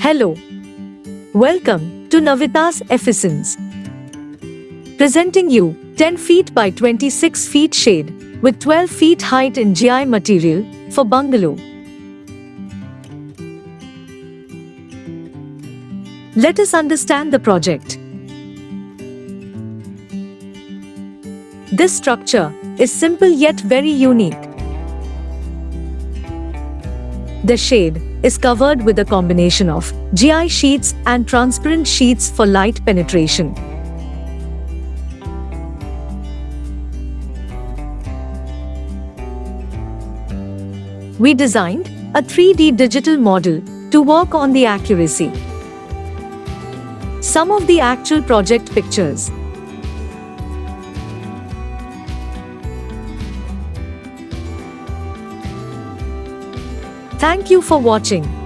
Hello. Welcome to Navitas Efficiency. Presenting you 10 feet by 26 feet shade with 12 feet height in GI material for bungalow. Let us understand the project. This structure is simple yet very unique. The shade is covered with a combination of GI sheets and transparent sheets for light penetration. We designed a 3D digital model to work on the accuracy. Some of the actual project pictures. Thank you for watching.